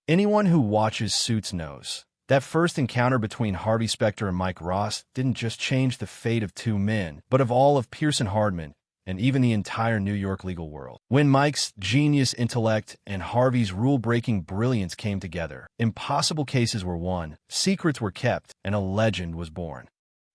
Anyone who watches Suits knows that first encounter between Harvey Specter and Mike Ross didn't just change the fate of two men, but of all of Pearson Hardman and even the entire New York legal world. When Mike's genius intellect and Harvey's rule-breaking brilliance came together, impossible cases were won, secrets were kept, and a legend was born.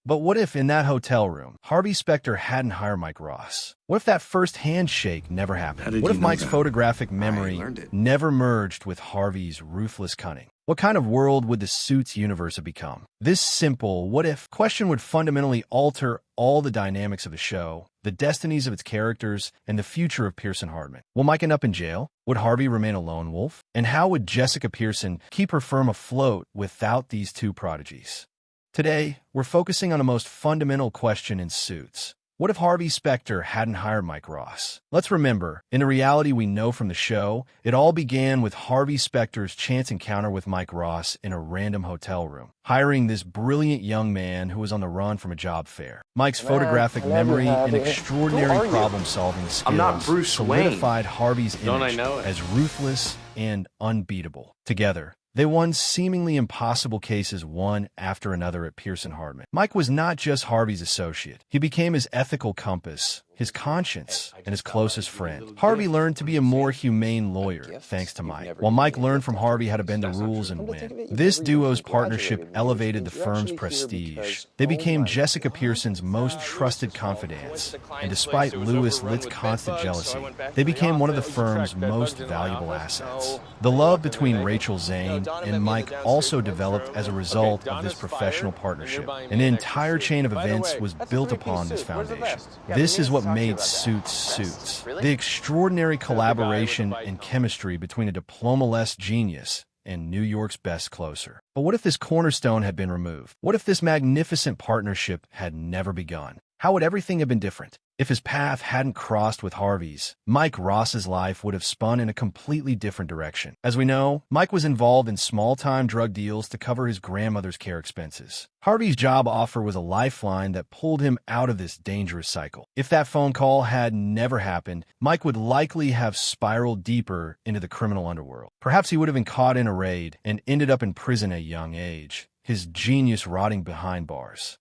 But what if, in that hotel room, Harvey Specter hadn't hired Mike Ross? What if that first handshake never happened? What if Mike's photographic memory never merged with Harvey's ruthless cunning? What kind of world would the Suits universe have become? This simple what-if question would fundamentally alter all the dynamics of the show, the destinies of its characters, and the future of Pearson Hardman. Will Mike end up in jail? Would Harvey remain a lone wolf? And how would Jessica Pearson keep her firm afloat without these two prodigies? Today, we're focusing on the most fundamental question in Suits. What if Harvey Specter hadn't hired Mike Ross? Let's remember, in the reality we know from the show, it all began with Harvey Specter's chance encounter with Mike Ross in a random hotel room, hiring this brilliant young man who was on the run from a job fair. Mike's photographic memory and extraordinary problem-solving skills solidified Harvey's image as ruthless and unbeatable. Together, they won seemingly impossible cases one after another at Pearson Hardman. Mike was not just Harvey's associate. He became his ethical compass, his conscience, and his closest friend. Harvey learned to be a more humane lawyer, thanks to Mike, while Mike learned from Harvey how to bend the rules and win. This duo's partnership elevated the firm's prestige. They became Jessica Pearson's most trusted confidants, and despite Louis Litt's constant jealousy, they became one of the firm's most valuable assets. The love between Rachel Zane and Mike also developed as a result of this professional partnership. An entire chain of events was built upon this foundation. This is what made Suits Suits. The extraordinary collaboration and chemistry between a diploma-less genius and New York's best closer. But what if this cornerstone had been removed? What if this magnificent partnership had never begun? How would everything have been different? If his path hadn't crossed with Harvey's, Mike Ross's life would have spun in a completely different direction. As we know, Mike was involved in small-time drug deals to cover his grandmother's care expenses. Harvey's job offer was a lifeline that pulled him out of this dangerous cycle. If that phone call had never happened, Mike would likely have spiraled deeper into the criminal underworld. Perhaps he would have been caught in a raid and ended up in prison at a young age, his genius rotting behind bars.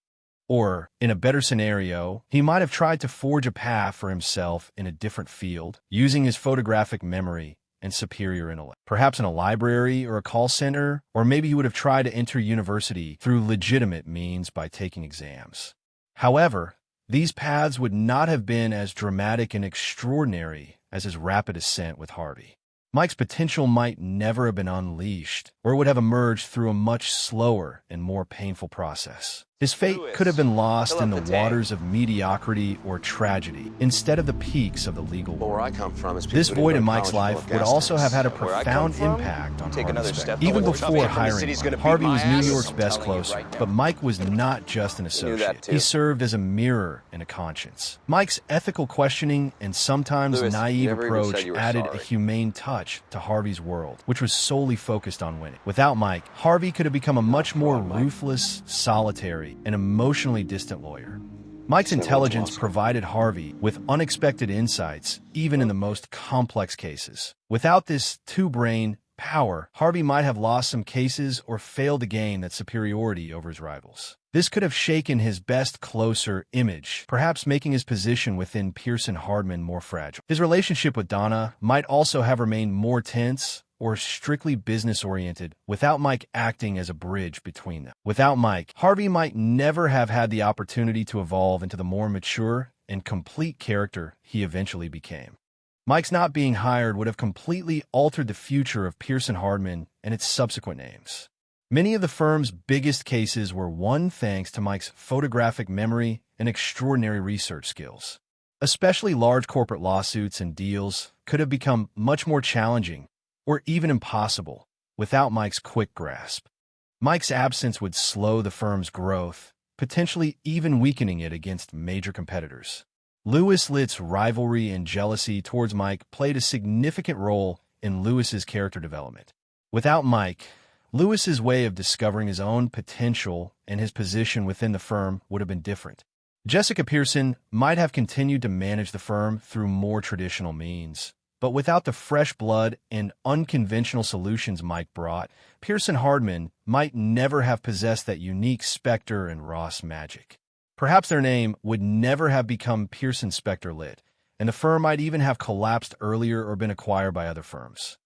Or, in a better scenario, he might have tried to forge a path for himself in a different field, using his photographic memory and superior intellect. Perhaps in a library or a call center, or maybe he would have tried to enter university through legitimate means by taking exams. However, these paths would not have been as dramatic and extraordinary as his rapid ascent with Harvey. Mike's potential might never have been unleashed, or would have emerged through a much slower and more painful process. His fate could have been lost in the waters of mediocrity or tragedy, instead of the peaks of the legal world. This void in Mike's life would also have had a profound impact on Harvey Specter. Even before hiring Mike, Harvey was New York's best closer, but Mike was not just an associate. He served as a mirror and a conscience. Mike's ethical questioning and sometimes naive approach added a humane touch to Harvey's world, which was solely focused on winning. Without Mike, Harvey could have become a much more ruthless, solitary, and emotionally distant lawyer. Mike's intelligence provided Harvey with unexpected insights, even in the most complex cases. Without this two-brain power, Harvey might have lost some cases or failed to gain that superiority over his rivals. This could have shaken his best closer image, perhaps making his position within Pearson Hardman more fragile. His relationship with Donna might also have remained more tense or strictly business-oriented without Mike acting as a bridge between them. Without Mike, Harvey might never have had the opportunity to evolve into the more mature and complete character he eventually became. Mike's not being hired would have completely altered the future of Pearson Hardman and its subsequent names. Many of the firm's biggest cases were won thanks to Mike's photographic memory and extraordinary research skills. Especially large corporate lawsuits and deals could have become much more challenging or even impossible without Mike's quick grasp. Mike's absence would slow the firm's growth, potentially even weakening it against major competitors. Louis Litt's rivalry and jealousy towards Mike played a significant role in Louis's character development. Without Mike, Louis's way of discovering his own potential and his position within the firm would have been different. Jessica Pearson might have continued to manage the firm through more traditional means, But without the fresh blood and unconventional solutions Mike brought, Pearson Hardman might never have possessed that unique Specter and Ross magic. Perhaps their name would never have become Pearson Specter Litt, and the firm might even have collapsed earlier or been acquired by other firms.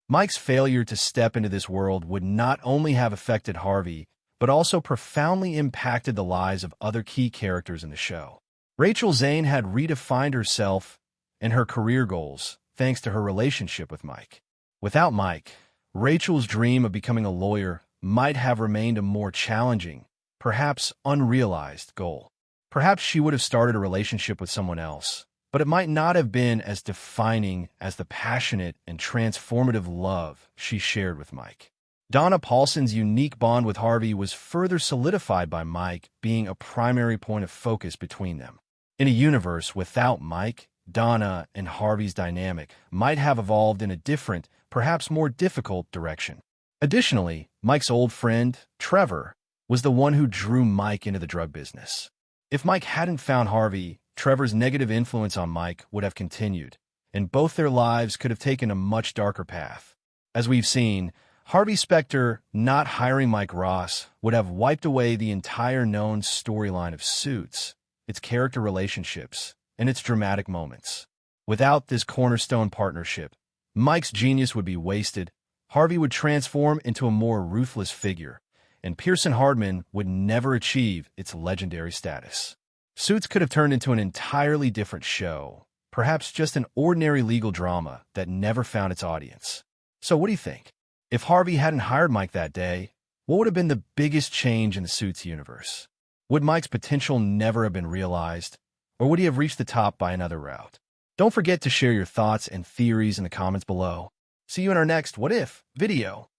Mike's failure to step into this world would not only have affected Harvey, but also profoundly impacted the lives of other key characters in the show. Rachel Zane had redefined herself and her career goals thanks to her relationship with Mike. Without Mike, Rachel's dream of becoming a lawyer might have remained a more challenging, perhaps unrealized goal. Perhaps she would have started a relationship with someone else, but it might not have been as defining as the passionate and transformative love she shared with Mike. Donna Paulson's unique bond with Harvey was further solidified by Mike being a primary point of focus between them. In a universe without Mike, Donna and Harvey's dynamic might have evolved in a different, perhaps more difficult direction. Additionally, Mike's old friend, Trevor, was the one who drew Mike into the drug business. If Mike hadn't found Harvey, Trevor's negative influence on Mike would have continued, and both their lives could have taken a much darker path. As we've seen, Harvey Specter not hiring Mike Ross would have wiped away the entire known storyline of Suits, its character relationships, and its dramatic moments. Without this cornerstone partnership, Mike's genius would be wasted, Harvey would transform into a more ruthless figure, and Pearson Hardman would never achieve its legendary status. Suits could have turned into an entirely different show, perhaps just an ordinary legal drama that never found its audience. So what do you think? If Harvey hadn't hired Mike that day, what would have been the biggest change in the Suits universe? Would Mike's potential never have been realized, or would he have reached the top by another route? Don't forget to share your thoughts and theories in the comments below. See you in our next What If video.